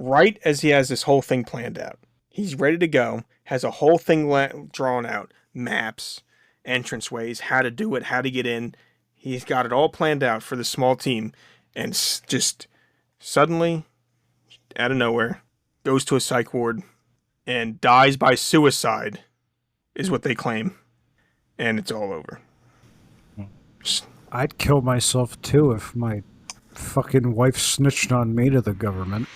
Right as he has this whole thing planned out. He's ready to go, has a whole thing drawn out, maps, entranceways, how to do it, how to get in. He's got it all planned out for the small team, and just suddenly, out of nowhere, goes to a psych ward and dies by suicide, is what they claim, and it's all over. I'd kill myself too if my fucking wife snitched on me to the government.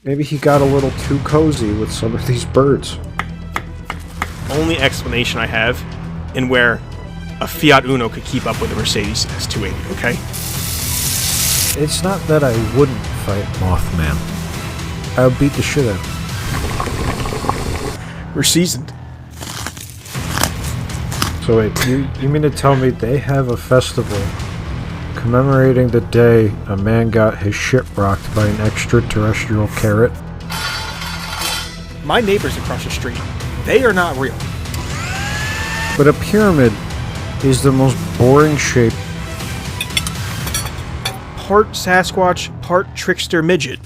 Maybe he got a little too cozy with some of these birds. Only explanation I have, in where a Fiat Uno could keep up with a Mercedes S280, okay? It's not that I wouldn't fight Mothman. I would beat the shit out of him. We're seasoned. So wait, you mean to tell me they have a festival commemorating the day a man got his shit rocked by an extraterrestrial carrot? My neighbors across the street, they are not real. But a pyramid is the most boring shape. Part Sasquatch, part trickster midget.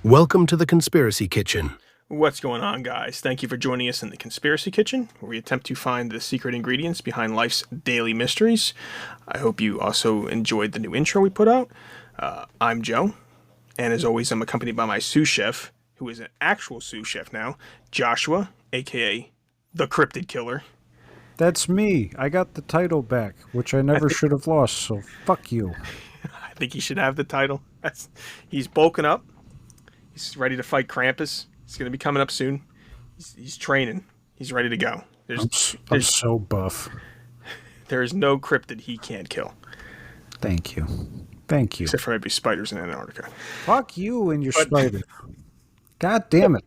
Welcome to the Conspiracy Kitchen. What's going on, guys? Thank you for joining us in the Conspiracy Kitchen, where we attempt to find the secret ingredients behind life's daily mysteries. I hope you also enjoyed the new intro we put out. I'm Joe, and as always, I'm accompanied by my sous chef, who is an actual sous chef now, Joshua, aka the Cryptid Killer. That's me. I got the title back, which I never should have lost, so fuck you. I think he should have the title. He's bulking up. He's ready to fight Krampus. He's going to be coming up soon. He's training. He's ready to go. I'm so buff. There is no cryptid he can't kill. Thank you. Thank you. Except for maybe spiders in Antarctica. Fuck you and your spider. God damn it.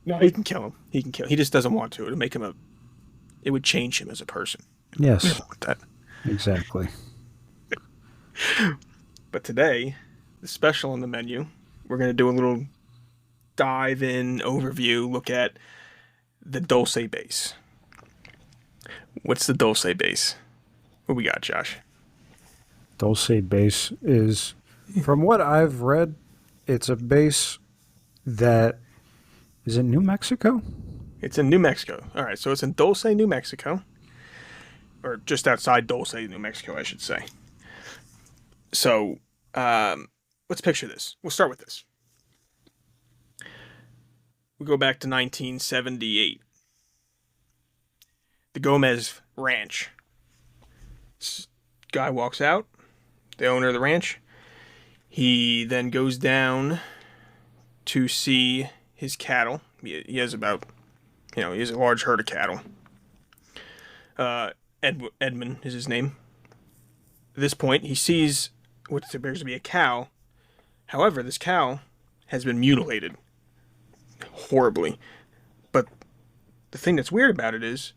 No, he can kill him. He can kill him. He just doesn't want to. It would make him it would change him as a person. Yes. We don't want that. Exactly. But today, the special on the menu, we're going to do a little dive-in overview, look at the Dulce Base. What's the Dulce Base? What we got, Josh? Dulce Base is, from what I've read, it's a base that is in New Mexico? It's in New Mexico. All right, so it's in Dulce, New Mexico. Or just outside Dulce, New Mexico, I should say. So, let's picture this. We'll start with this. We go back to 1978. The Gomez Ranch. This guy walks out, the owner of the ranch. He then goes down to see his cattle. He has about, he has a large herd of cattle. Edmund is his name. At this point, he sees what appears to be a cow. However, this cow has been mutilated horribly. But the thing that's weird about it is,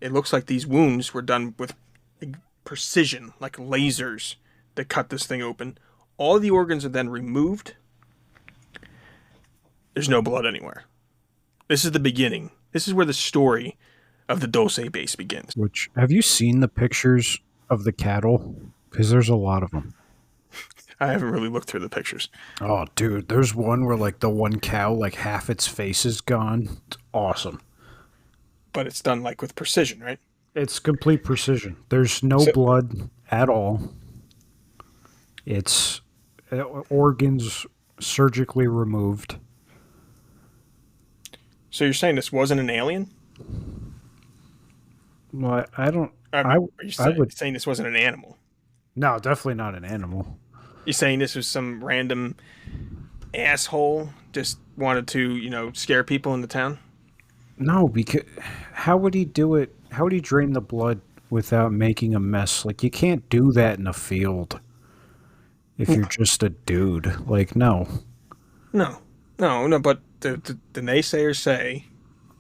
it looks like these wounds were done with precision, like lasers that cut this thing open. All the organs are then removed. There's no blood anywhere. This is the beginning. This is where the story of the Dulce Base begins. Which, have you seen the pictures of the cattle? Because there's a lot of them. I haven't really looked through the pictures. Oh, dude, there's one where, like, the one cow, like, half its face is gone. It's awesome. But it's done, like, with precision, right? It's complete precision. There's no blood at all. It's organs surgically removed. So you're saying this wasn't an alien? Well, I don't... Are you saying this wasn't an animal? No, definitely not an animal. You're saying this was some random asshole just wanted to, scare people in the town? No, because how would he do it? How would he drain the blood without making a mess? Like, you can't do that in a field if you're just a dude. Like, no. No, but the naysayers say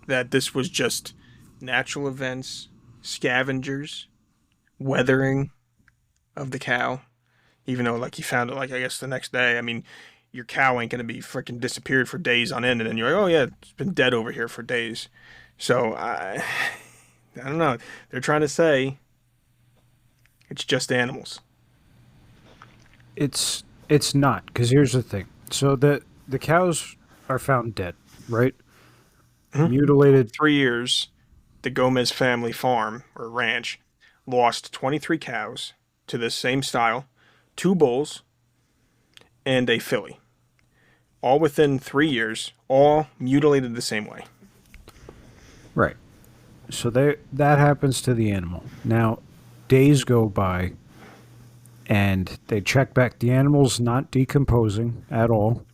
that this was just natural events, scavengers, weathering of the cow. Even though, like, he found it, like, I guess the next day. I mean, your cow ain't going to be freaking disappeared for days on end, and then you're like, oh, yeah, it's been dead over here for days. So, I don't know. They're trying to say it's just animals. It's It's not, because here's the thing. So the cows are found dead, right? Mhm. Mutilated. 3 years, the Gomez family farm or ranch lost 23 cows to this same style, two bulls, and a filly. All within 3 years, all mutilated the same way. Right. So that happens to the animal. Now, days go by, and they check back. The animal's not decomposing at all,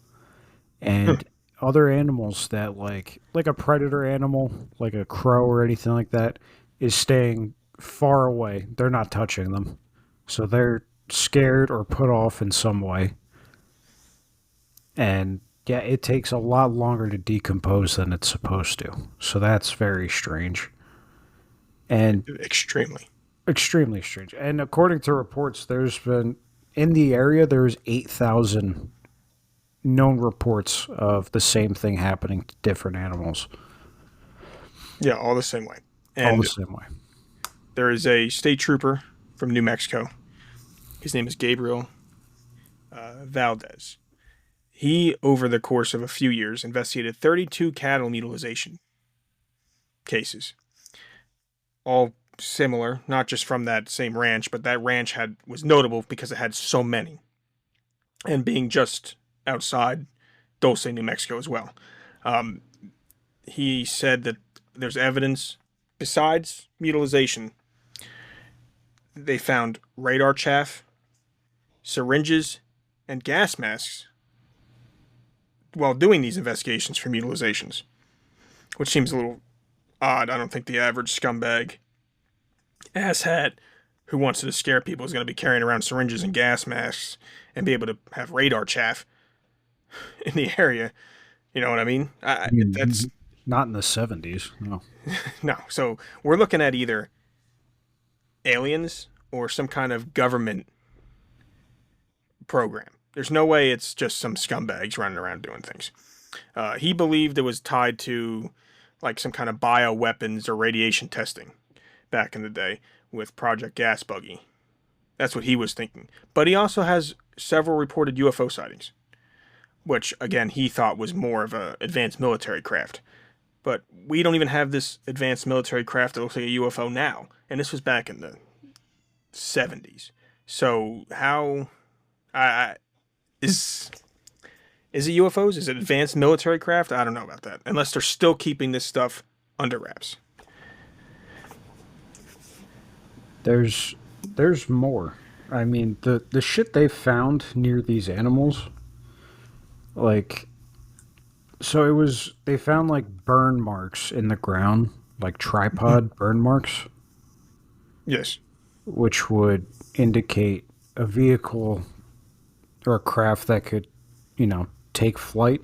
and other animals that like a predator animal, like a crow or anything like that, is staying far away. They're not touching them, so they're scared or put off in some way. And yeah, it takes a lot longer to decompose than it's supposed to. So that's very strange and Extremely. extremely strange. And according to reports, there's been in the area there's 8,000 known reports of the same thing happening to different animals, Yeah, all the same way. all the And same way. there is a state trooper from New Mexico. His name is Gabriel Valdez. He, over the course of a few years, investigated 32 cattle mutilization cases, all similar, not just from that same ranch, but that ranch was notable because it had so many, and being just outside Dulce, New Mexico, as well. Um, he said that there's evidence besides mutilization. They found radar chaff, syringes, and gas masks while doing these investigations for mutilizations, which seems a little odd. I don't think the average scumbag asshat who wants to scare people is going to be carrying around syringes and gas masks and be able to have radar chaff in the area. You know what I mean? I mean, That's not in the 70s. No. no. So we're looking at either aliens or some kind of government program. There's no way it's just some scumbags running around doing things. He believed it was tied to like some kind of bioweapons or radiation testing back in the day with Project Gas Buggy. That's what he was thinking. But he also has several reported UFO sightings, which again he thought was more of a advanced military craft. But we don't even have this advanced military craft that looks like a UFO now, and this was back in the 70s. So how I is it UFOs? Is it advanced military craft? I don't know about that. Unless they're still keeping this stuff under wraps. There's more. I mean, the shit they found near these animals, like, so it was they found like burn marks in the ground, like tripod burn marks, Yes. which would indicate a vehicle or a craft that could, take flight.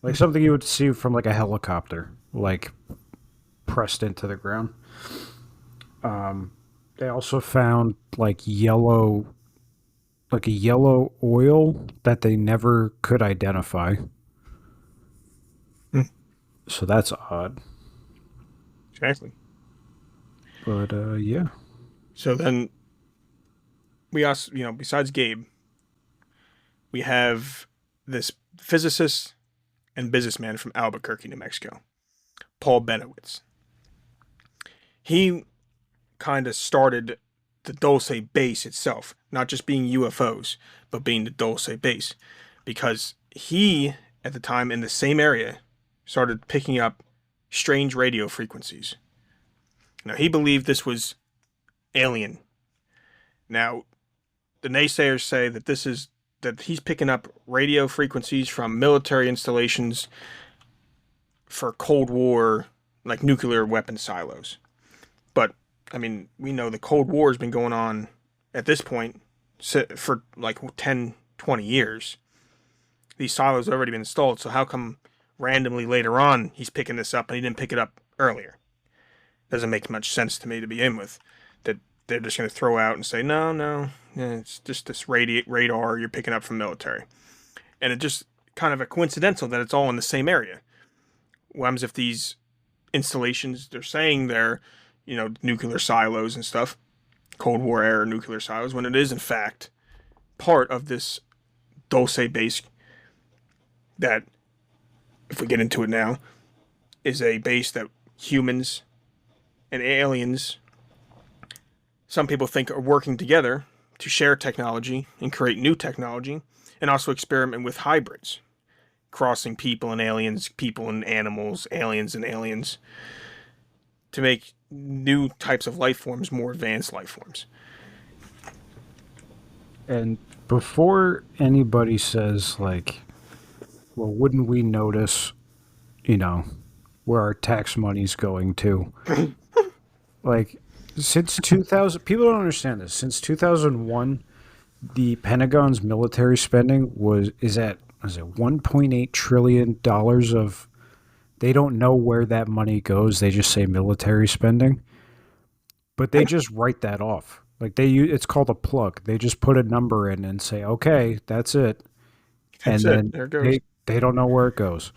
Like something you would see from like a helicopter, like pressed into the ground. They also found like a yellow oil that they never could identify. Mm. So that's odd. Exactly. But yeah. So then we also, besides Gabe, we have this physicist and businessman from Albuquerque, New Mexico, Paul Benowitz. He kind of started the Dulce Base itself, not just being UFOs, but being the Dulce Base, because he, at the time in the same area, started picking up strange radio frequencies. Now, he believed this was alien. Now, the naysayers say that he's picking up radio frequencies from military installations for Cold War, like nuclear weapon silos. But I mean, we know the Cold War has been going on at this point for like 10, 20 years. These silos have already been installed, so how come randomly later on he's picking this up and he didn't pick it up earlier? Doesn't make much sense to me to begin with. That they're just going to throw out and say, no, it's just this radar you're picking up from military. And it just kind of a coincidental that it's all in the same area. What happens if these installations, they're saying they're, nuclear silos and stuff, Cold War era nuclear silos, when it is in fact part of this Dulce base that, if we get into it now, is a base that humans and aliens, some people think, are working together to share technology and create new technology, and also experiment with hybrids, crossing people and aliens, people and animals, aliens, to make new types of life forms more advanced life forms. And before anybody says, like, well, wouldn't we notice, where our tax money's going to? Like, since 2000, people don't understand this. Since 2001, the Pentagon's military spending is at 1.8 trillion dollars of. They don't know where that money goes. They just say military spending, but they just write that off. Like it's called a plug. They just put a number in and say, okay, that's it, That's and it. then There it goes. they don't know where it goes.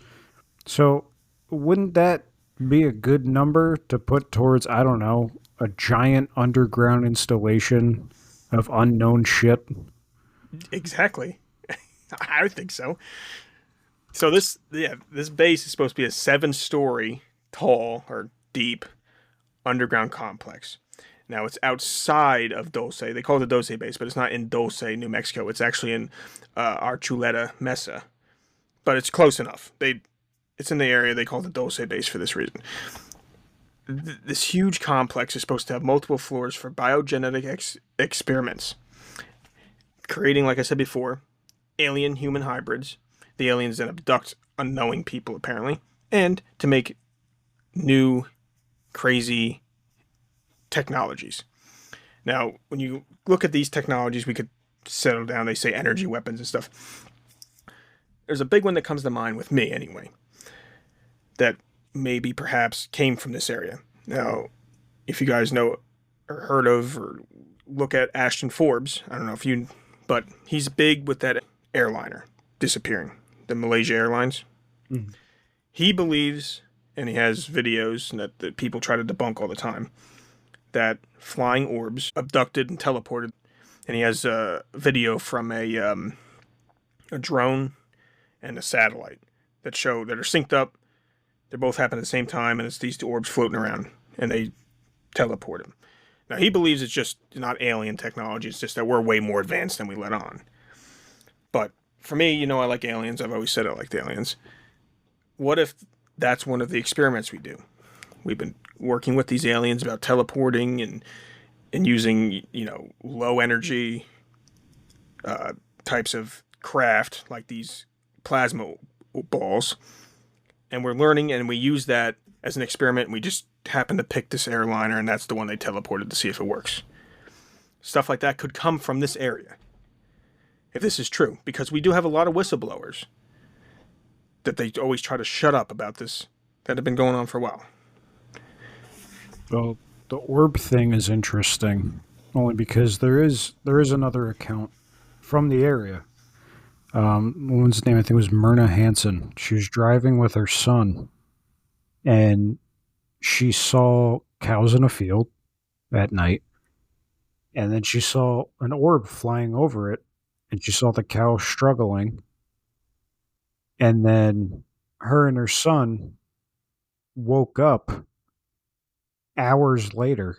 So wouldn't that be a good number to put towards, I don't know, a giant underground installation of unknown shit? Exactly. I think so. So this base is supposed to be a 7-story tall or deep underground complex. Now it's outside of Dulce. They call it the Dulce base, but it's not in Dulce, New Mexico. It's actually in Archuleta Mesa, but it's close enough. It's in the area. They call it the Dulce base for this reason. This huge complex is supposed to have multiple floors for biogenetic experiments, creating, like I said before, alien-human hybrids. The aliens then abduct unknowing people, apparently, and to make new, crazy technologies. Now, when you look at these technologies, we could settle down. They say energy weapons and stuff. There's a big one that comes to mind with me, anyway, that maybe perhaps came from this area. Now, if you guys know or heard of or look at Ashton Forbes, I don't know if you, but he's big with that airliner disappearing, the Malaysia Airlines. Mm-hmm. He believes, and he has videos that people try to debunk all the time, that flying orbs abducted and teleported. And he has a video from a drone and a satellite that are synced up. They both happen at the same time, and it's these two orbs floating around, and they teleport him. Now, he believes it's just not alien technology. It's just that we're way more advanced than we let on. But for me, I like aliens. I've always said I like aliens. What if that's one of the experiments we do? We've been working with these aliens about teleporting and using, low energy types of craft like these plasma balls. And we're learning, and we use that as an experiment, and we just happen to pick this airliner, and that's the one they teleported to see if it works. Stuff like that could come from this area, if this is true, because we do have a lot of whistleblowers that they always try to shut up about this that have been going on for a while. Well, the orb thing is interesting, only because there is another account from the area. Woman's name, I think, was Myrna Hansen. She was driving with her son, and she saw cows in a field at night, and then she saw an orb flying over it, and she saw the cow struggling, and then her and her son woke up hours later.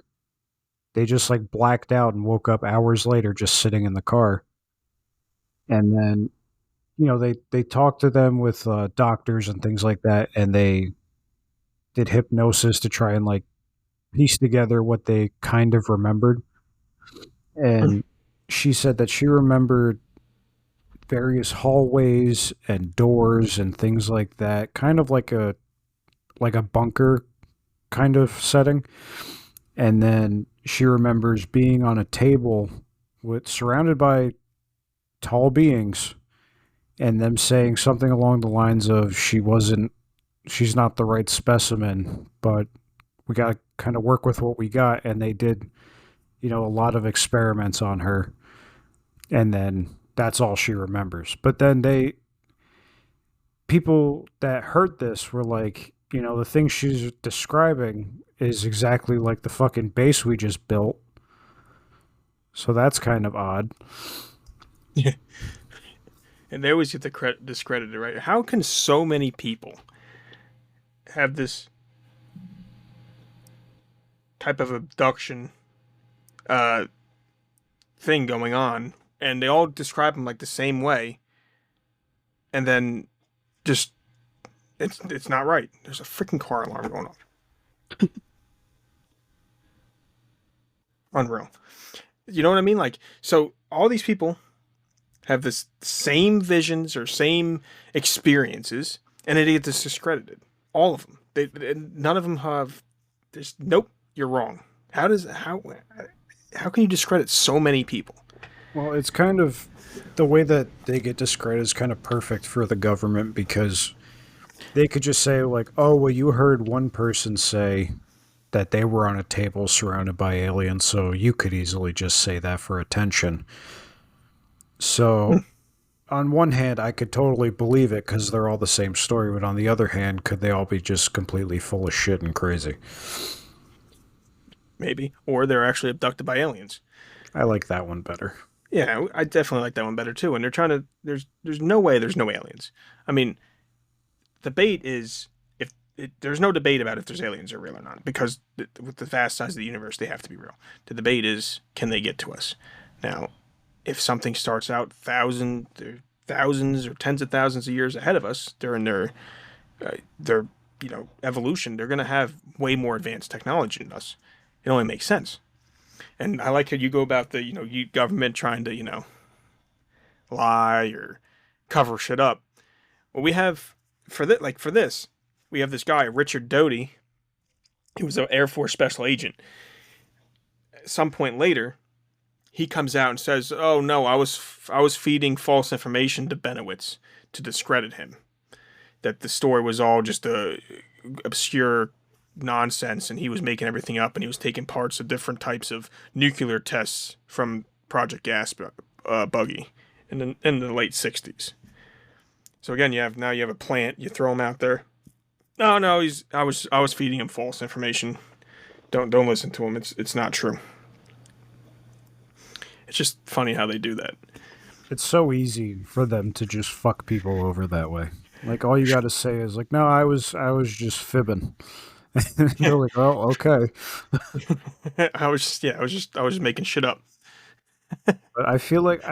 They just like blacked out and woke up hours later just sitting in the car. And then, they talked to them with doctors and things like that, and they did hypnosis to try and like piece together what they kind of remembered. And she said that she remembered various hallways and doors and things like that, kind of like a bunker kind of setting. And then she remembers being on a table surrounded by tall beings, and them saying something along the lines of she's not the right specimen, but we got to kind of work with what we got. And they did, a lot of experiments on her, and then that's all she remembers. But then people that heard this were like, the thing she's describing is exactly like the fucking base we just built. So that's kind of odd. Yeah. And they always get the discredited, right? How can so many people have this type of abduction uh, thing going on, and they all describe them like the same way, and then just it's not right. There's a freaking car alarm going off. Unreal. You know what I mean? Like, so all these people have this same visions or same experiences, and they get this discredited. All of them. None of them have. There's nope. You're wrong. How can you discredit so many people? Well, it's kind of the way that they get discredited is kind of perfect for the government because they could just say like, "Oh, well, you heard one person say that they were on a table surrounded by aliens, so you could easily just say that for attention." So, on one hand, I could totally believe it because they're all the same story, but on the other hand, could they all be just completely full of shit and crazy? Maybe, or they're actually abducted by aliens. I like that one better. Yeah, I definitely like that one better too. And they're trying to. There's no way there's no aliens. I mean, debate is there's no debate about if there's aliens are real or not because with the vast size of the universe, they have to be real. The debate is can they get to us? Now, if something starts out thousands or tens of thousands of years ahead of us during their evolution, they're going to have way more advanced technology than us. It only makes sense. And I like how you go about the government trying to lie or cover shit up. Well, we have for this we have this guy Richard Doty. He was an Air Force special agent. At some point later, he comes out and says, "Oh no, I was feeding false information to Benowitz to discredit him. That the story was all just a obscure nonsense, and he was making everything up, and he was taking parts of different types of nuclear tests from Project Gas Buggy in the late '60s." So again, you have a plant. You throw him out there. No, I was feeding him false information. Don't listen to him. It's not true. It's just funny how they do that. It's so easy for them to just fuck people over that way. Like all you got to say is like, "No, I was just fibbing." And they're like, "Oh, okay." I was just making shit up. But I feel like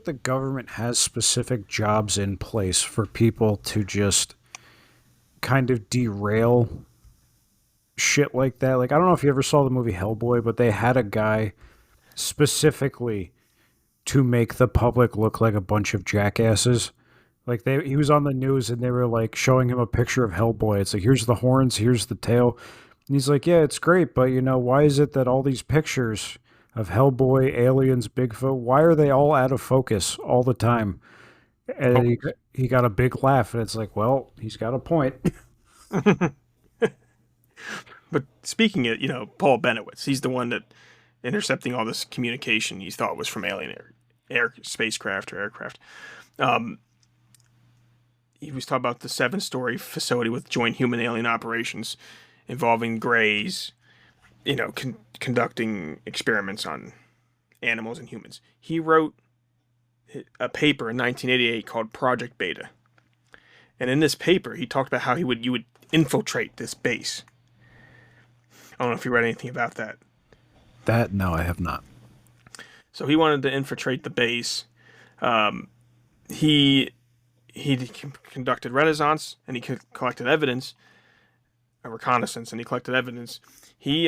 the government has specific jobs in place for people to just kind of derail shit like that. Like I don't know if you ever saw the movie Hellboy, but they had a guy specifically to make the public look like a bunch of jackasses. Like he was on the news and they were like showing him a picture of Hellboy. It's like here's the horns, here's the tail. And he's like, "Yeah, it's great, but why is it that all these pictures of Hellboy, aliens, Bigfoot, why are they all out of focus all the time?" And he got a big laugh, and it's like, well, he's got a point. But speaking of, Paul Benowitz, he's the one that intercepting all this communication he thought was from alien spacecraft or aircraft. He was talking about the 7-story facility with joint human alien operations involving Greys, conducting experiments on animals and humans. He wrote a paper in 1988 called Project Beta. And in this paper, he talked about how you would infiltrate this base. I don't know if you read anything about that. No, I have not. So he wanted to infiltrate the base. He conducted renaissance and he collected evidence, a reconnaissance, and he collected evidence. He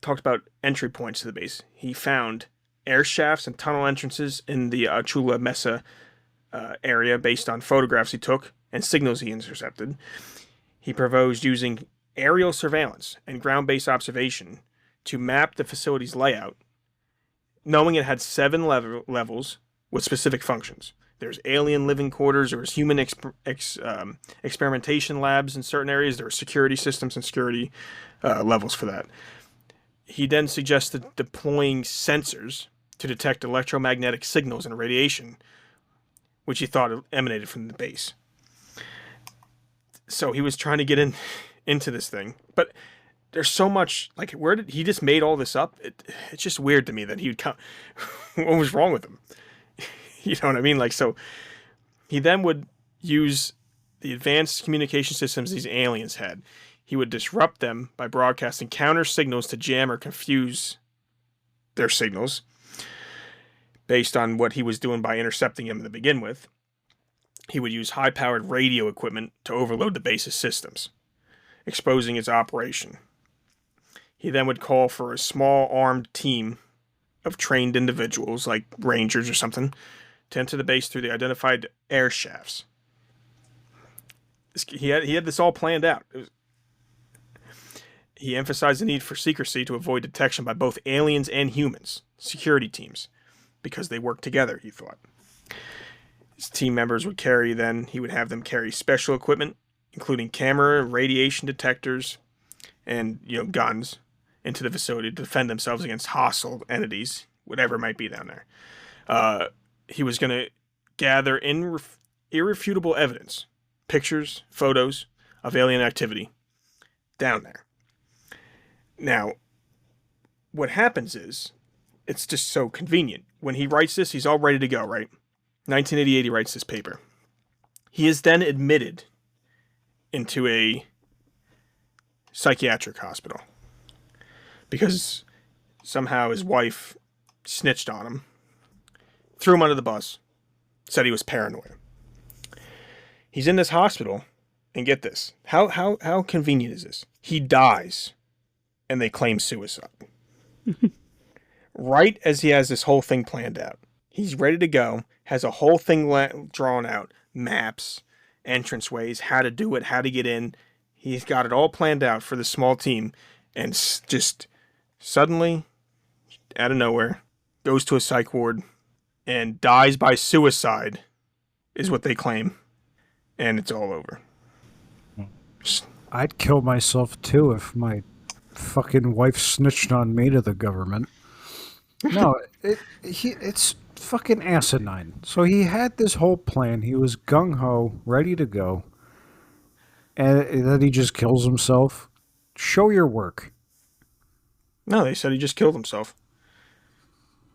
talked about entry points to the base. He found air shafts and tunnel entrances in the Chula Mesa area based on photographs he took and signals he intercepted. He proposed using aerial surveillance and ground-based observation to map the facility's layout, knowing it had 7 levels with specific functions. There's alien living quarters, there was human experimentation labs in certain areas, there were security systems and security levels for that. He then suggested deploying sensors to detect electromagnetic signals and radiation, which he thought emanated from the base. So he was trying to get into this thing, but there's so much, like, where did he just made all this up? It's just weird to me that he would come. What was wrong with him? You know what I mean? Like, so he then would use the advanced communication systems these aliens had. He would disrupt them by broadcasting counter signals to jam or confuse their signals based on what he was doing by intercepting them to begin with. He would use high-powered radio equipment to overload the base's systems, exposing its operation. He then would call for a small armed team of trained individuals, like rangers or something, to enter the base through the identified air shafts. He had this all planned out. He emphasized the need for secrecy to avoid detection by both aliens and humans, security teams, because they work together, he thought. His team members would he would have them carry special equipment, including camera, radiation detectors, and, guns, into the facility to defend themselves against hostile entities, whatever might be down there. He was going to gather irrefutable evidence, pictures, photos of alien activity down there. Now, what happens is, it's just so convenient. When he writes this, he's all ready to go, right? 1988, he writes this paper. He is then admitted into a psychiatric hospital because somehow his wife snitched on him, threw him under the bus, said he was paranoid. He's in this hospital, and get this. How convenient is this? He dies, and they claim suicide. Right as he has this whole thing planned out. He's ready to go, has a whole thing drawn out, maps, entranceways, how to do it, how to get in. He's got it all planned out for the small team, and just suddenly, out of nowhere, goes to a psych ward and dies by suicide, is what they claim. And it's all over. I'd kill myself too if my fucking wife snitched on me to the government. No, it's fucking asinine. So he had this whole plan. He was gung-ho, ready to go. And then he just kills himself. Show your work. No, they said he just killed himself.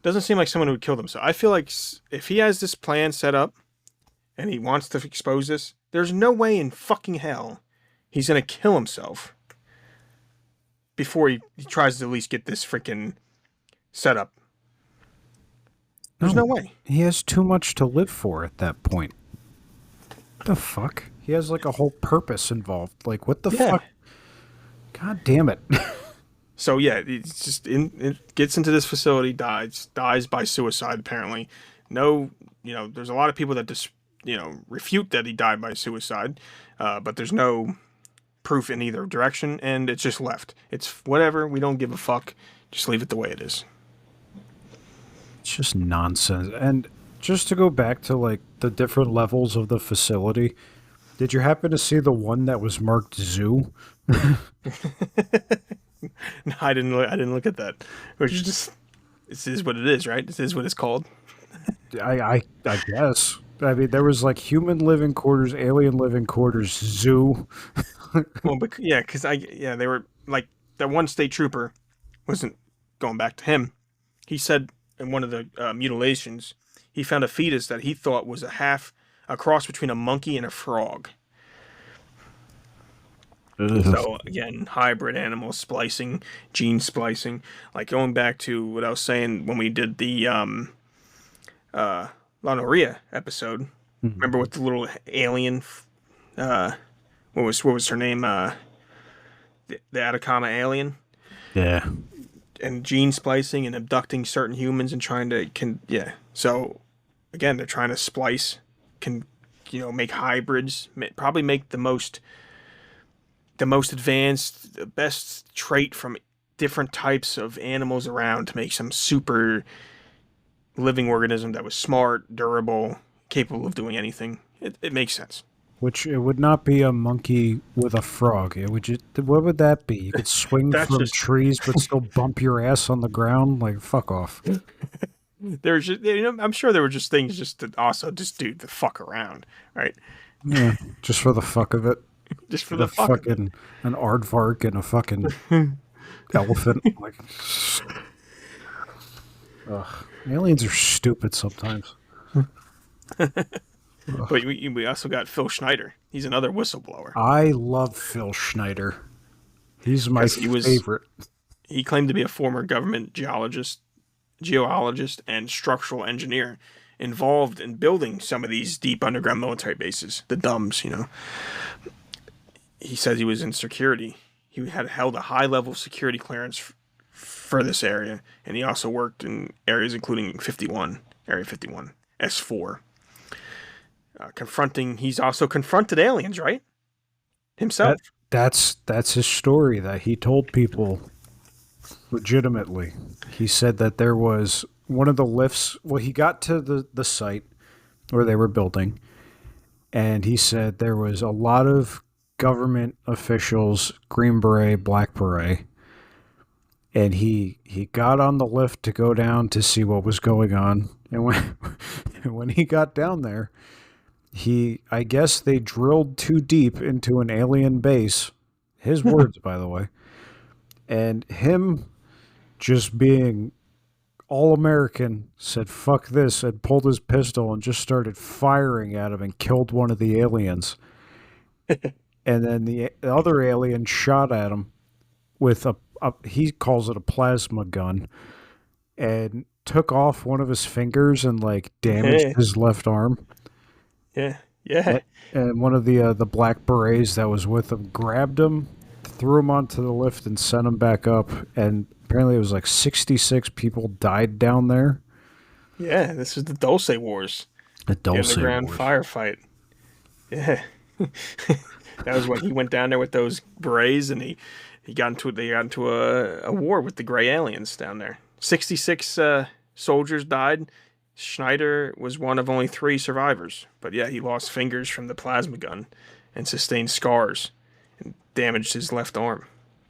Doesn't seem like someone who would kill himself. I feel like if he has this plan set up and he wants to expose this, there's no way in fucking hell he's going to kill himself before he tries to at least get this freaking set up. There's no way. He has too much to live for at that point. The fuck? He has like a whole purpose involved. Like, what the fuck? God damn it. So yeah, it's just it gets into this facility, dies by suicide apparently. No, there's a lot of people that just refute that he died by suicide, but there's no proof in either direction, and it's just left. It's whatever. We don't give a fuck. Just leave it the way it is. It's just nonsense. And just to go back to like the different levels of the facility, did you happen to see the one that was marked zoo? No, I didn't look at that. Which is just, this is what it is, right? This is what it's called. I guess. I mean, there was like human living quarters, alien living quarters, zoo. Well, because they were like that one state trooper wasn't going back to him. He said in one of the mutilations, he found a fetus that he thought was a cross between a monkey and a frog. So again, hybrid animal splicing, gene splicing, like going back to what I was saying when we did the La Noria episode. Mm-hmm. Remember with the little alien? What was her name? The Atacama alien. Yeah. And gene splicing and abducting certain humans and trying to So again, they're trying to splice, make hybrids, probably make the most advanced, the best trait from different types of animals around to make some super living organism that was smart, durable, capable of doing anything. It makes sense. Which it would not be a monkey with a frog. It would what would that be? You could swing from trees but still bump your ass on the ground? Like, fuck off. There's just, I'm sure there were just things just to also just do the fuck around, right? Yeah, just for the fuck of it. Just for the fucking an aardvark and a fucking elephant. Like, aliens are stupid sometimes. But we also got Phil Schneider. He's another whistleblower I love Phil Schneider. He's my because favorite. he claimed to be a former government geologist, and structural engineer involved in building some of these deep underground military bases, the DUMBs. He says he was in security. He had held a high level security clearance for this area, and he also worked in areas including Area 51, S4. He's also confronted aliens, right? Himself. That's his story that he told people legitimately. He said that there was one of the lifts. Well, he got to the site where they were building, and he said there was a lot of government officials, Green Beret, Black Beret, and he got on the lift to go down to see what was going on. And when he got down there, I guess they drilled too deep into an alien base. His words, by the way. And him just being all American said, fuck this, and pulled his pistol and just started firing at him and killed one of the aliens. And then the other alien shot at him with he calls it a plasma gun, and took off one of his fingers and like damaged his left arm. Yeah. Yeah. And one of the black berets that was with him grabbed him, threw him onto the lift, and sent him back up. And apparently it was like 66 people died down there. Yeah, this is the Dulce Wars. The Dulce underground Wars. firefight. Yeah. That was when he went down there with those berets, and they got into a war with the gray aliens down there. 66 soldiers died. Schneider was one of only 3 survivors, but yeah, he lost fingers from the plasma gun and sustained scars and damaged his left arm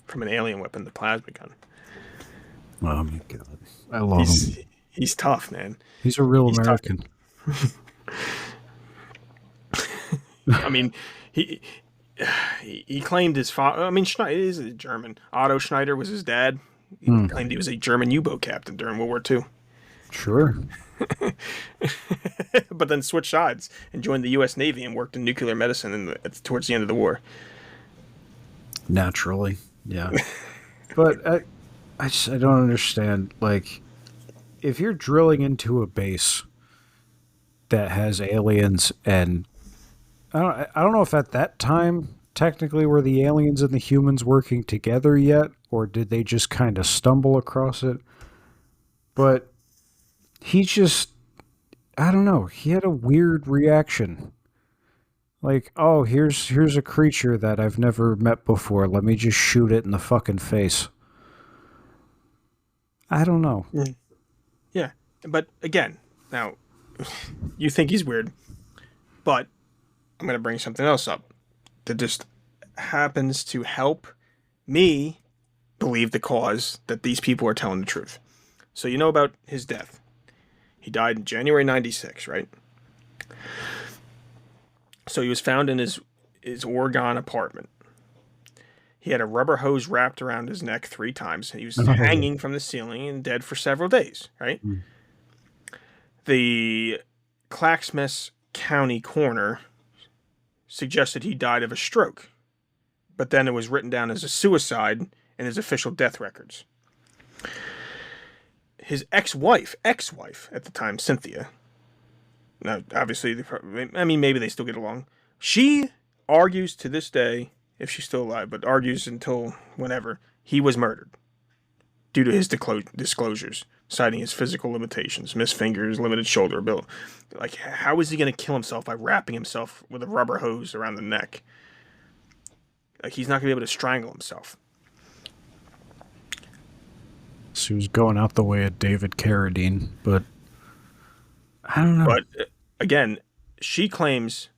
from an alien weapon, the plasma gun. Oh my god, I love him. He's tough, man. He's a real American. I mean, he claimed his father. I mean, Schneider is a German. Otto Schneider was his dad. He claimed he was a German U-boat captain during World War II. Sure. But then switched sides and joined the U.S. Navy and worked in nuclear medicine towards the end of the war. Naturally, yeah. But I don't understand. Like, if you're drilling into a base that has aliens, and I don't know if at that time technically were the aliens and the humans working together yet, or did they just kind of stumble across it? But he just, I don't know, he had a weird reaction. Like, oh, here's a creature that I've never met before. Let me just shoot it in the fucking face. I don't know. Yeah, but again, now, you think he's weird, but I'm going to bring something else up that just happens to help me believe the cause that these people are telling the truth. So you know about his death. He died in January 96, right? So he was found in his Oregon apartment. He had a rubber hose wrapped around his neck 3 times. He was hanging from the ceiling and dead for several days, right? The Clackamas County coroner suggested he died of a stroke, but then it was written down as a suicide in his official death records. His ex-wife at the time, Cynthia. Now, obviously, maybe they still get along. She argues to this day, if she's still alive, but argues until whenever, he was murdered due to his disclosures, citing his physical limitations, missed fingers, limited shoulder ability. Like, how is he going to kill himself by wrapping himself with a rubber hose around the neck? Like, he's not going to be able to strangle himself. So he was going out the way of David Carradine, but I don't know. But again, she claims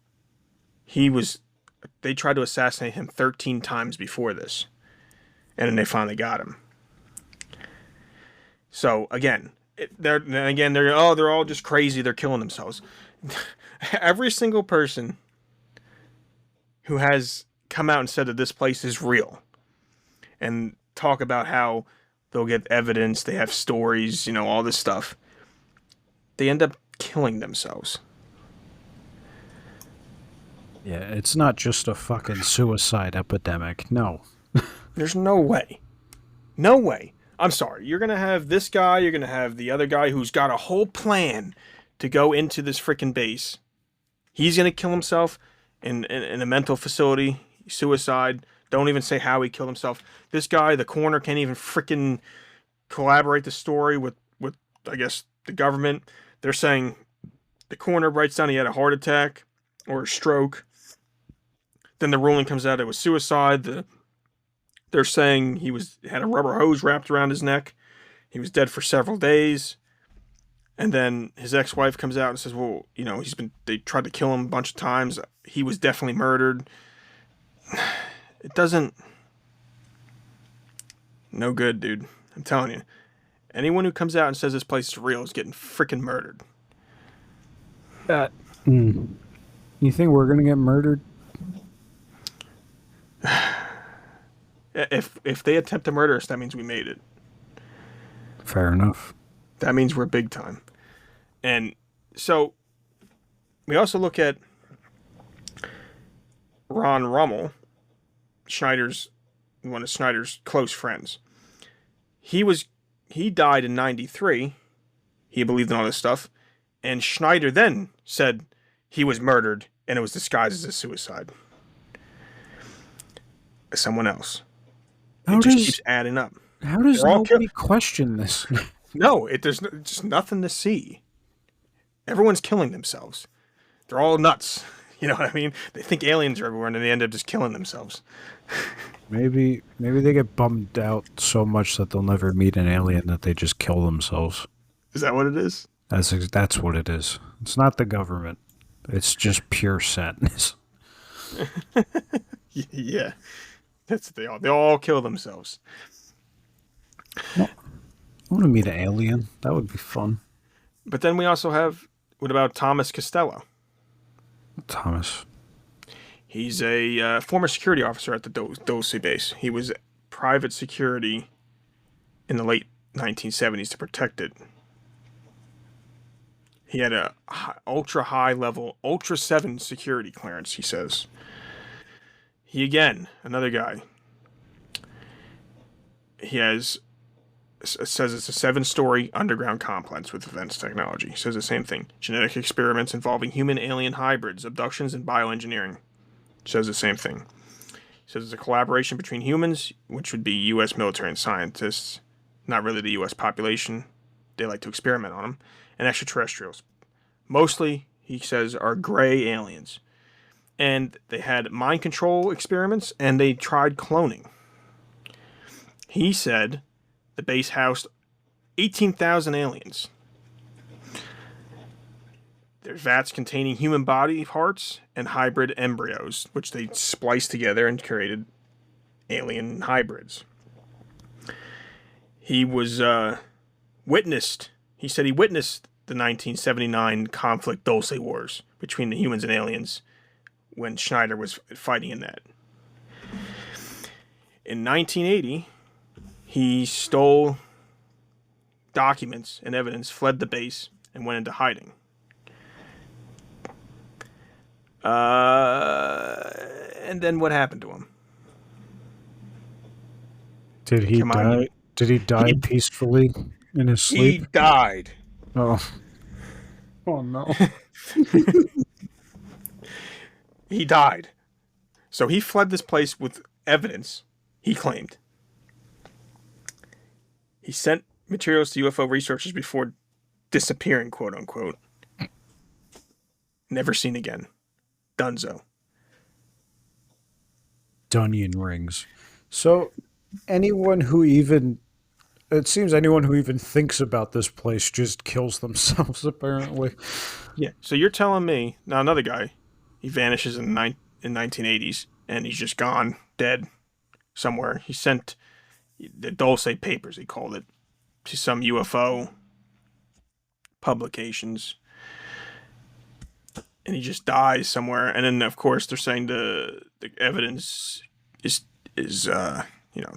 they tried to assassinate him 13 times before this, and then they finally got him. So again, they're all just crazy. They're killing themselves. Every single person who has come out and said that this place is real, and talk about how they'll get evidence, they have stories, all this stuff, they end up killing themselves. Yeah, it's not just a fucking suicide epidemic. No. There's no way. No way. I'm sorry. You're going to have this guy, you're going to have the other guy who's got a whole plan to go into this freaking base. He's going to kill himself in a mental facility, suicide. Don't even say how he killed himself. This guy, the coroner, can't even freaking collaborate the story with I guess, the government. They're saying the coroner writes down he had a heart attack or a stroke. Then the ruling comes out it was suicide. They're saying he had a rubber hose wrapped around his neck. He was dead for several days. And then his ex-wife comes out and says, well, they tried to kill him a bunch of times. He was definitely murdered. It doesn't, no good, dude. I'm telling you. Anyone who comes out and says this place is real is getting freaking murdered. You think we're gonna get murdered? If they attempt to murder us, that means we made it. Fair enough. That means we're big time. And so we also look at Ron Rummel, one of Schneider's close friends. He died in 93. He believed in all this stuff. And Schneider then said he was murdered and it was disguised as a suicide. Someone else. It just keeps adding up. How does nobody question this? No, there's just nothing to see. Everyone's killing themselves. They're all nuts. You know what I mean? They think aliens are everywhere and then they end up just killing themselves. Maybe they get bummed out so much that they'll never meet an alien that they just kill themselves. Is that what it is? That's what it is. It's not the government. It's just pure sadness. Yeah. They all kill themselves. I want to meet an alien. That would be fun. But then we also have, what about Thomas Costello? Thomas. He's a former security officer at the Dulce Base. He was private security in the late 1970s to protect it. He had a ultra high level, Ultra 7 security clearance, he says. Another guy. Says it's a 7-story underground complex with advanced technology. He says the same thing. Genetic experiments involving human-alien hybrids, abductions, and bioengineering. Says the same thing. He says it's a collaboration between humans, which would be U.S. military and scientists, not really the U.S. population. They like to experiment on them, and extraterrestrials. Mostly, he says, are gray aliens. And they had mind control experiments, and they tried cloning. He said the base housed 18,000 aliens. There's vats containing human body parts and hybrid embryos, which they spliced together and created alien hybrids. He said he witnessed the 1979 conflict Dulce Wars between the humans and aliens when Schneider was fighting in that. In 1980, he stole documents and evidence, fled the base, and went into hiding. And then what happened to him? Did he die? Did he die peacefully in his sleep? He died. Oh. Oh no. He died. So he fled this place with evidence, he claimed. He sent materials to UFO researchers before disappearing, quote unquote. Never seen again. Dunzo. Dunyan rings. So anyone who even thinks about this place just kills themselves, apparently. Yeah. So you're telling me now another guy, he vanishes in 1980s and he's just gone, dead somewhere. He sent the Dulce papers, he called it, to some UFO publications. And he just dies somewhere. And then, of course, they're saying the evidence is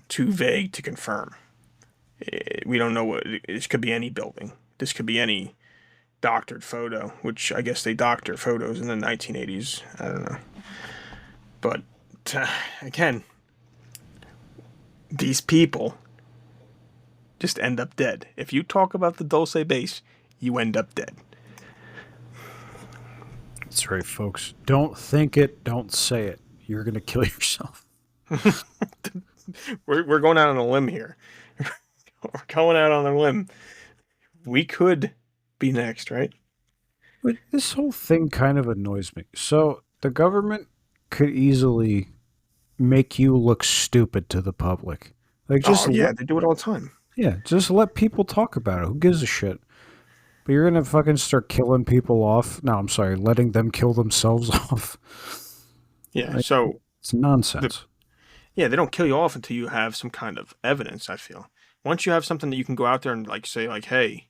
too vague to confirm. We don't know what this could be. Any building. This could be any doctored photo, which I guess they doctor photos in the 1980s. I don't know. But again, these people just end up dead. If you talk about the Dulce Base, you end up dead. That's right, folks. Don't think it, don't say it. You're going to kill yourself. We're going out on a limb here. We're going out on a limb. We could be next, right? But this whole thing kind of annoys me. So the government could easily make you look stupid to the public. Like just Oh yeah, they do it all the time. just let people talk about it. Who gives a shit? But you're gonna fucking start killing people off. No, I'm sorry, letting them kill themselves off. Yeah, Like, so it's nonsense. they don't kill you off until you have some kind of evidence, I feel. Once you have something that you can go out there and like say like, "Hey,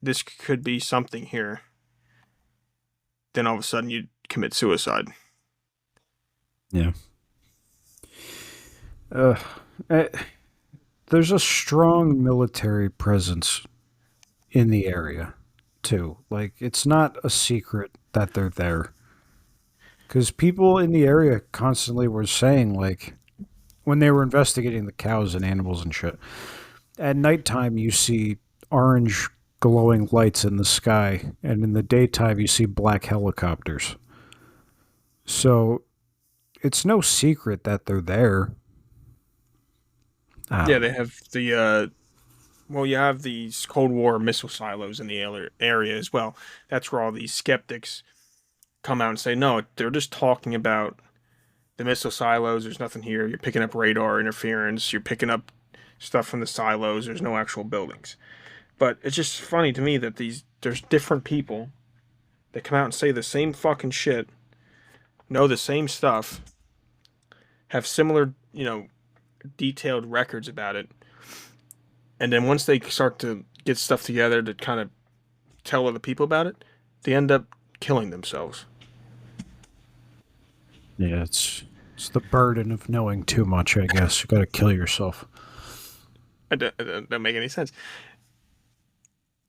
this could be something here." Then all of a sudden you commit suicide. Yeah. Uh, eh, there's a strong military presence in the area, too. Like, it's not a secret that they're there. Because people in the area constantly were saying, like, when they were investigating the cows and animals and shit, at nighttime you see orange glowing lights in the sky, and in the daytime you see black helicopters. So it's no secret that they're there. Yeah, they have the well, you have these Cold War missile silos in the area as well. That's where all these skeptics come out and say, no, they're just talking about the missile silos. There's nothing here. You're picking up radar interference. You're picking up stuff from the silos. There's no actual buildings. But it's just funny to me that there's different people that come out and say the same fucking shit, know the same stuff, have similar, detailed records about it. And then once they start to get stuff together to kind of tell other people about it, they end up killing themselves. Yeah, it's the burden of knowing too much, I guess. You got to kill yourself. It don't make any sense.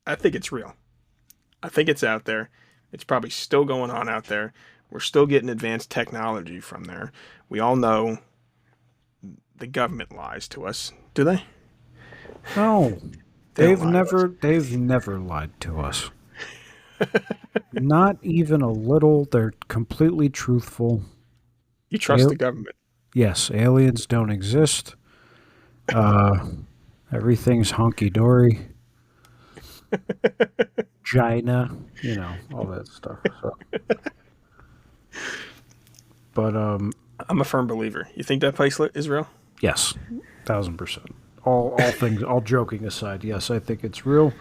I think it's real. I think it's out there. It's probably still going on out there. We're still getting advanced technology from there. We all know the government lies to us. Do they? No, They they've don't lie to us. they've never lied to us. Not even a little. They're completely truthful. You trust Al- the government. yes, aliens don't exist. Uh, everything's hunky dory. China, all that stuff. So. But I'm a firm believer. You think that place is real? yes, 1,000%. All things, all joking aside, yes, I think it's real.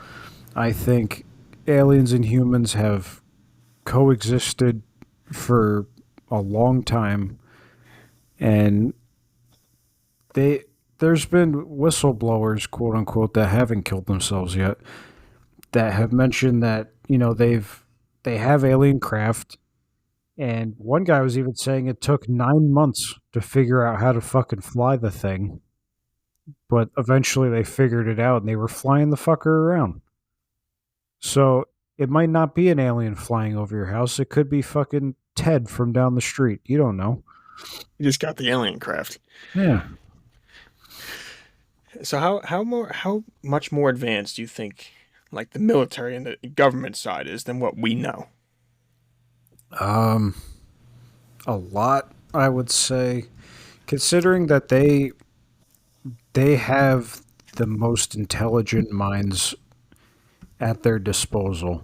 I think aliens and humans have coexisted for a long time, and there's been whistleblowers, quote unquote, that haven't killed themselves yet, that have mentioned that they have alien craft, and one guy was even saying it took 9 months to figure out how to fucking fly the thing, but eventually they figured it out and they were flying the fucker around. So it might not be an alien flying over your house. It could be fucking Ted from down the street. You don't know. You just got the alien craft. Yeah. So how much more advanced do you think like the military and the government side is than what we know? A lot, I would say, considering that they have the most intelligent minds at their disposal.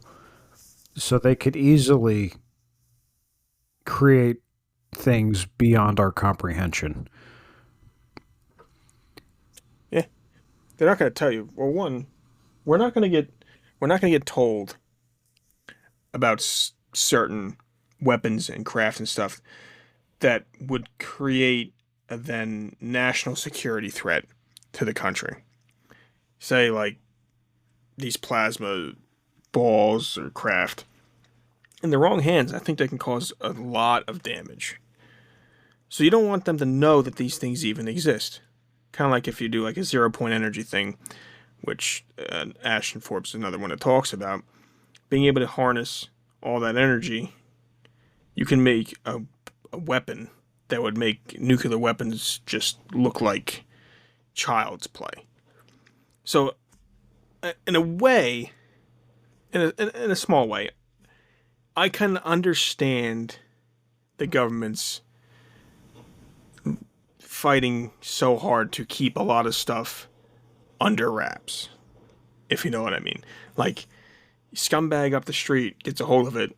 So they could easily create things beyond our comprehension. Yeah, they're not going to tell you. Well, one, we're not going to get we're not going to get told about certain weapons and craft and stuff that would create a then national security threat to the country. Say like these plasma balls or craft. In the wrong hands, I think they can cause a lot of damage. So you don't want them to know that these things even exist. Kind of like if you do like a 0 point energy thing which Ashton Forbes is another one that talks about, being able to harness all that energy, you can make a weapon that would make nuclear weapons just look like child's play. So, in a way, in a small way, I can understand the government's fighting so hard to keep a lot of stuff under wraps, if you know what I mean. Like, scumbag up the street gets a hold of it,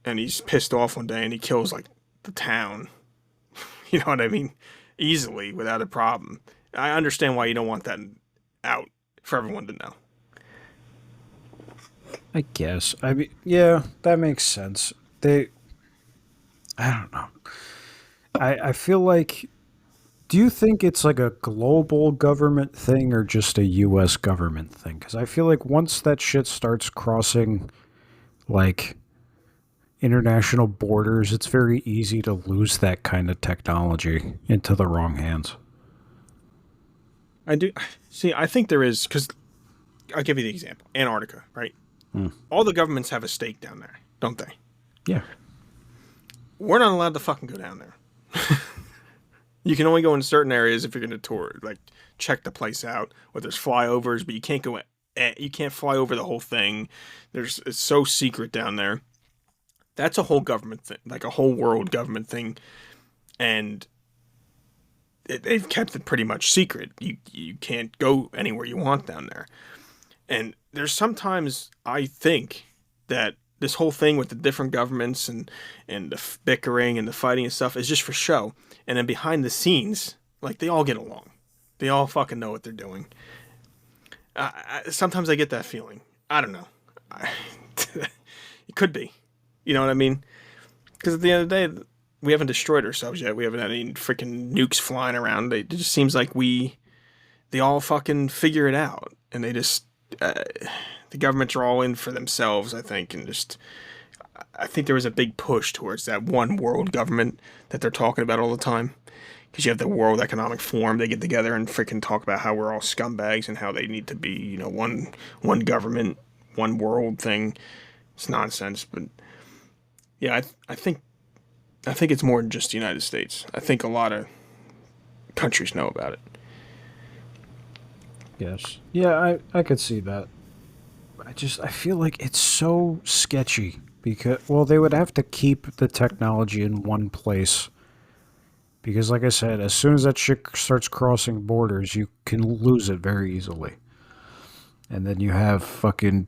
and he's pissed off one day, and he kills like the town. You know what I mean? Easily, without a problem. I understand why you don't want that out for everyone to know. I guess. I mean, yeah, that makes sense. I don't know. I feel like, do you think it's like a global government thing or just a U.S. government thing? Because I feel like once that shit starts crossing, like, international borders, it's very easy to lose that kind of technology into the wrong hands. I do see. I think there is, because I'll give you the example: Antarctica, right? All the governments have a stake down there, don't they? Yeah. We're not allowed to fucking go down there. You can only go in certain areas if you're going to tour, like check the place out. Or there's flyovers, but you can't go. You can't fly over the whole thing. It's so secret down there. That's a whole government thing, like a whole world government thing, and they've kept it pretty much secret. You can't go anywhere you want down there. And there's sometimes I think that this whole thing with the different governments and the bickering and the fighting and stuff is just for show. And then behind the scenes, like, they all get along. They all fucking know what they're doing. Sometimes I get that feeling. I don't know. It could be. You know what I mean? Because at the end of the day, we haven't destroyed ourselves yet. We haven't had any freaking nukes flying around. It just seems like they all fucking figure it out. And they just, the governments are all in for themselves, I think. And just, I think there was a big push towards that one world government that they're talking about all the time. Because you have the World Economic Forum, they get together and freaking talk about how we're all scumbags and how they need to be, one government, one world thing. It's nonsense, but yeah, I think it's more than just the United States. I think a lot of countries know about it. Yes. Yeah, I could see that. I feel like it's so sketchy because, well, they would have to keep the technology in one place. Because, like I said, as soon as that shit starts crossing borders, you can lose it very easily. And then you have fucking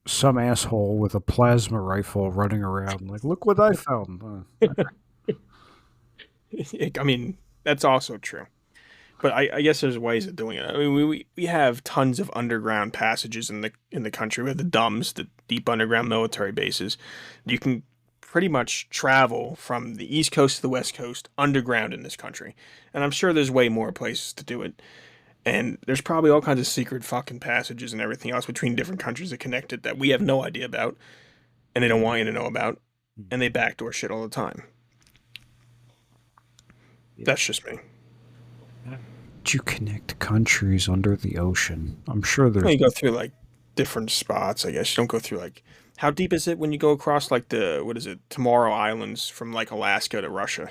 some asshole with a plasma rifle running around like, look what I found. I mean, that's also true. But I guess there's ways of doing it. I mean, we have tons of underground passages in the country. We have the DUMBs, the deep underground military bases. You can pretty much travel from the East Coast to the West Coast underground in this country. And I'm sure there's way more places to do it. And there's probably all kinds of secret fucking passages and everything else between different countries that connect it that we have no idea about, and they don't want you to know about, and they backdoor shit all the time. Yeah. That's just me. You connect countries under the ocean. I'm sure there's... Well, you go through, like, different spots, I guess. You don't go through, like... How deep is it when you go across, like, Tomorrow Islands from, like, Alaska to Russia?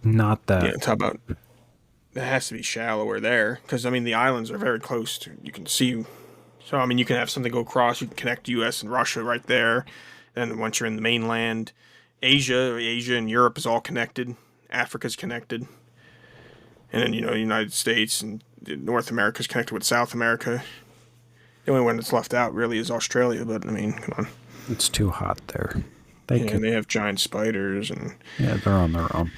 Not that. Yeah, talk about... It has to be shallower there, because, I mean, the islands are very close to... You can see... So, I mean, you can have something go across, you can connect U.S. and Russia right there, and once you're in the mainland, Asia and Europe is all connected, Africa's connected, and then, United States and North America's connected with South America. The only one that's left out, really, is Australia, but, I mean, come on. It's too hot there. And they have giant spiders, and... Yeah, they're on their own.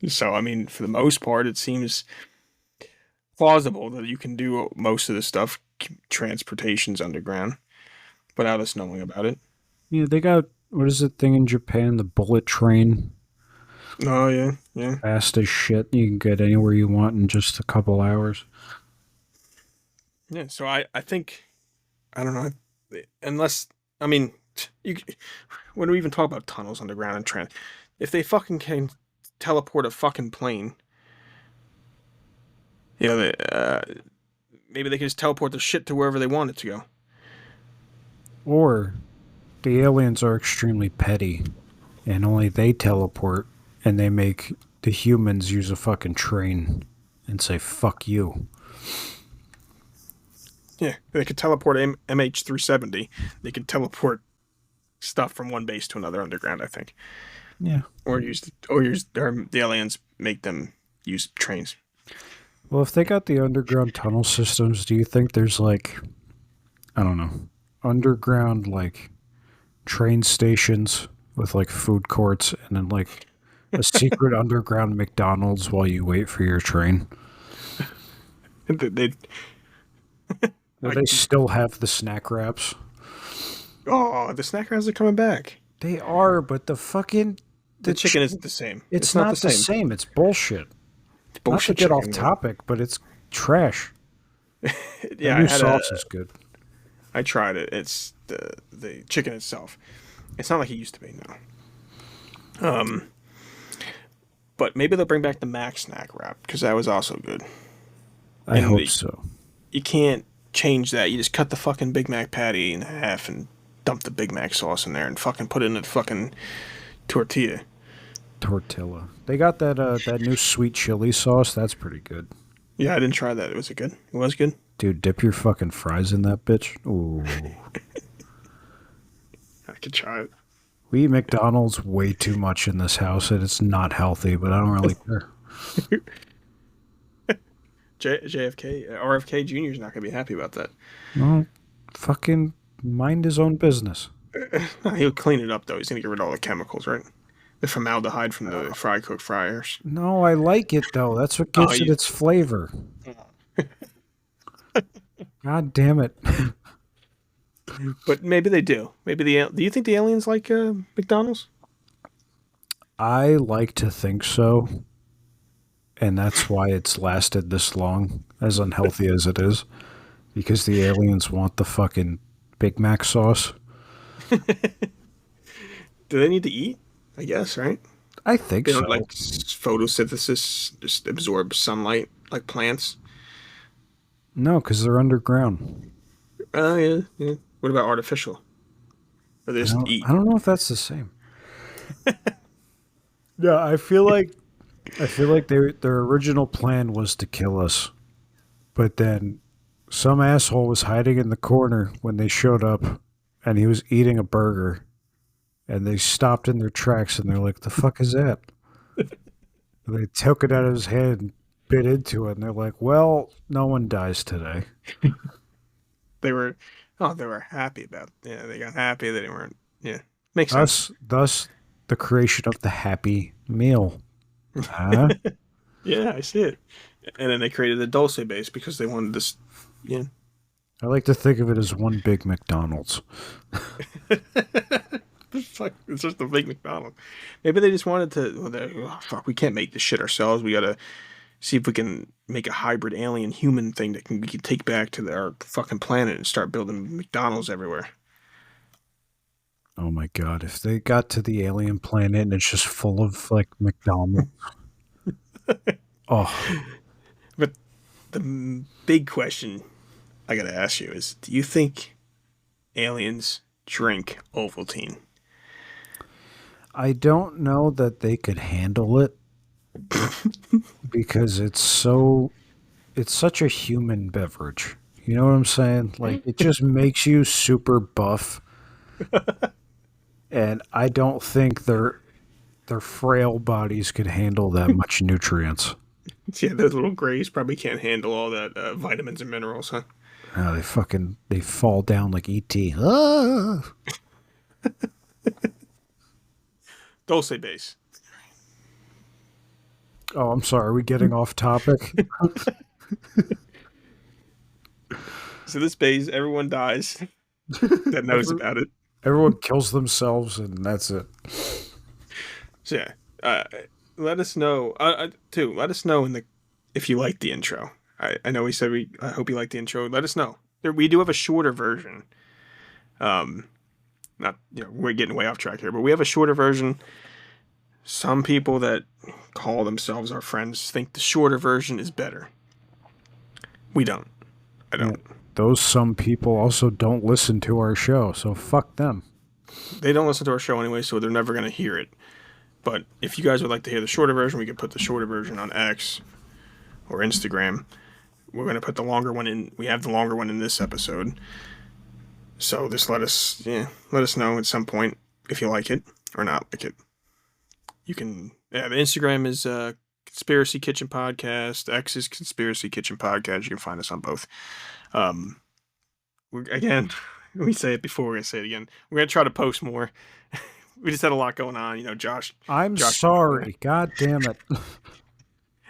So, I mean, for the most part, it seems plausible that you can do most of the stuff, transportations underground, without us knowing about it. Yeah, they got, what is the thing in Japan? The bullet train. Oh, yeah. Fast as shit. You can get anywhere you want in just a couple hours. Yeah, so I think, I don't know, unless, I mean, when do we even talk about tunnels underground and if they fucking can teleport a fucking plane You know, maybe they can just teleport the shit to wherever they want it to go. Or the aliens are extremely petty and only they teleport and they make the humans use a fucking train and say, fuck you. Yeah, they could teleport MH370. They could teleport stuff from one base to another underground, I think. Yeah. Or the aliens make them use trains. Well, if they got the underground tunnel systems, do you think there's like, I don't know, underground like train stations with like food courts and then like a secret underground McDonald's while you wait for your train? They Do they still have the snack wraps? Oh, the snack wraps are coming back. They are, but the fucking The chicken isn't the same. It's not the same. It's bullshit. It's bullshit. Not to get chicken, off topic, but it's trash. Yeah, the new sauce is good. I tried it. It's the chicken itself. It's not like it used to be now. But maybe they'll bring back the Mac snack wrap because that was also good. I hope so. You can't change that. You just cut the fucking Big Mac patty in half and dump the Big Mac sauce in there and fucking put it in a fucking tortilla. They got that new sweet chili sauce. That's pretty good. Yeah, I didn't try that. Was it good? It was good. Dude, dip your fucking fries in that bitch. Ooh. I could try it. We eat McDonald's way too much in this house, and it's not healthy, but I don't really care. RFK Jr. is not going to be happy about that. Well, fucking mind his own business. He'll clean it up, though. He's going to get rid of all the chemicals, right? The formaldehyde from the fry-cooked fryers. No, I like it, though. That's what gives it its flavor. God damn it. But maybe they do. Do you think the aliens like McDonald's? I like to think so. And that's why it's lasted this long, as unhealthy as it is. Because the aliens want the fucking Big Mac sauce. Do they need to eat? I guess, right? I think they so. Don't like photosynthesis, just absorb sunlight like plants? No, because they're underground. Oh, yeah. What about artificial? Or they just eat? I don't know if that's the same. Yeah, I feel like their original plan was to kill us. But then some asshole was hiding in the corner when they showed up and he was eating a burger. And they stopped in their tracks and they're like, the fuck is that? And they took it out of his head and bit into it. And they're like, well, no one dies today. They were happy about it. Yeah, they got happy that they weren't. Yeah, makes sense. Thus, the creation of the Happy Meal. Huh? Yeah, I see it. And then they created the Dulce Base because they wanted this. Yeah. I like to think of it as one big McDonald's. It's just a big McDonald's. Maybe they just wanted to. We can't make this shit ourselves. We gotta see if we can make a hybrid alien human thing that we can take back to our fucking planet and start building McDonald's everywhere. Oh my god! If they got to the alien planet and it's just full of like McDonald's. Oh. But the big question I gotta ask you is: do you think aliens drink Ovaltine? I don't know that they could handle it because it's such a human beverage. You know what I'm saying? Like it just makes you super buff. And I don't think their frail bodies could handle that much nutrients. Yeah, those little grays probably can't handle all that vitamins and minerals, huh? They fall down like E.T. Ah! Dulce Base. Oh, I'm sorry. Are we getting off topic? So this base, everyone dies that knows about it. Everyone kills themselves, and that's it. So yeah, let us know. Too. Let us know if you like the intro. I know we said I hope you like the intro. Let us know. We do have a shorter version. We're getting way off track here, but we have a shorter version. Some people that call themselves our friends think the shorter version is better. We don't. I don't. Those some people also don't listen to our show, so fuck them. They don't listen to our show anyway, so they're never going to hear it. But if you guys would like to hear the shorter version, we could put the shorter version on X or Instagram. We're going to put the longer one in. We have the longer one in this episode. So just let us know at some point if you like it or not like it. You can, the Instagram is Conspiracy Kitchen Podcast. X is Conspiracy Kitchen Podcast. You can find us on both. Again, we say it before, we're going to say it again. We're going to try to post more. We just had a lot going on, Josh. I'm sorry. God damn it.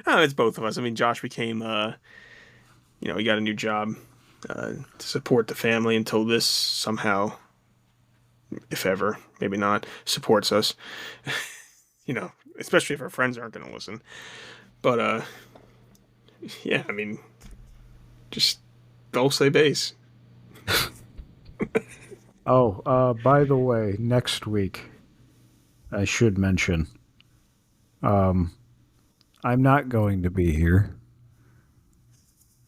It's both of us. I mean, Josh became, he got a new job to support the family until this somehow, if ever, maybe not, supports us. Especially if our friends aren't going to listen. But, yeah, I mean, just Dulce Base. By the way, next week, I should mention, I'm not going to be here.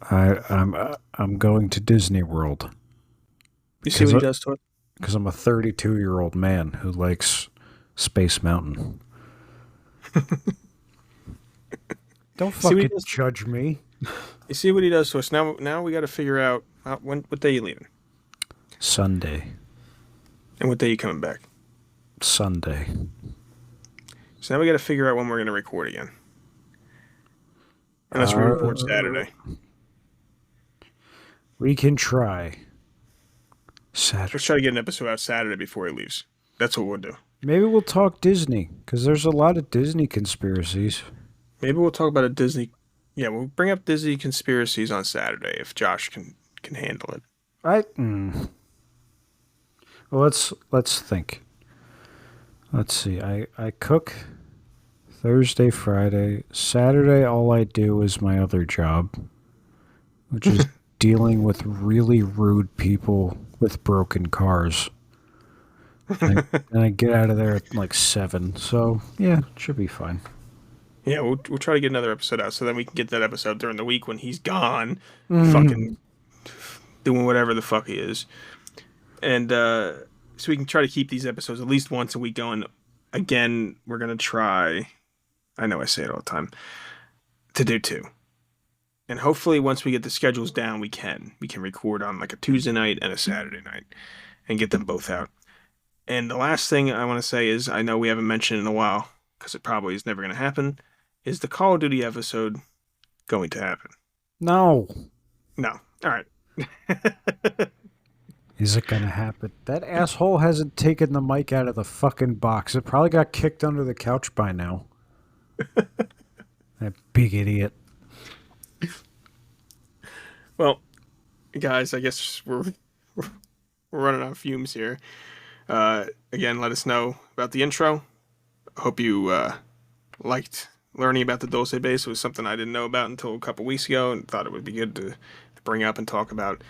I'm going to Disney World. You see what he does to it? Because I'm a 32-year-old man who likes Space Mountain. Don't fucking judge me. You see what he does to us. Now we got to figure out what day you leaving. Sunday. And what day you coming back? Sunday. So now we got to figure out when we're going to record again. Unless we record Saturday. We can try. Saturday. Let's try to get an episode out Saturday before he leaves. That's what we'll do. Maybe we'll talk Disney, because there's a lot of Disney conspiracies. Maybe we'll talk about a Disney... Yeah, we'll bring up Disney conspiracies on Saturday if Josh can handle it. Well, let's think. Let's see. I cook Thursday, Friday. Saturday, all I do is my other job, which is dealing with really rude people with broken cars. And I get out of there at like 7. So, yeah, it should be fine. Yeah, we'll try to get another episode out so then we can get that episode during the week when he's gone, fucking doing whatever the fuck he is. And so we can try to keep these episodes at least once a week going. Again, we're going to try, I know I say it all the time, to do 2. And hopefully once we get the schedules down, we can record on like a Tuesday night and a Saturday night and get them both out. And the last thing I want to say is, I know we haven't mentioned in a while, because it probably is never going to happen, is the Call of Duty episode going to happen? No. All right. Is it going to happen? That asshole hasn't taken the mic out of the fucking box. It probably got kicked under the couch by now. That big idiot. Well, guys, I guess we're running on fumes here. Again, let us know about the intro. I hope you liked learning about the Dulce Base. It was something I didn't know about until a couple weeks ago and thought it would be good to bring up and talk about,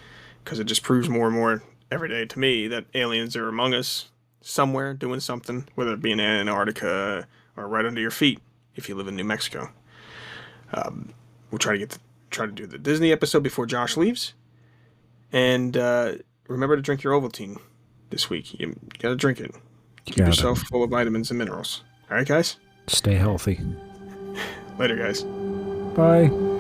because it just proves more and more every day to me that aliens are among us somewhere doing something, whether it be in Antarctica or right under your feet if you live in New Mexico. We'll try to do the Disney episode before Josh leaves. And remember to drink your Ovaltine this week. You gotta drink it. Keep yourself full of vitamins and minerals. All right, guys? Stay healthy. Later, guys. Bye.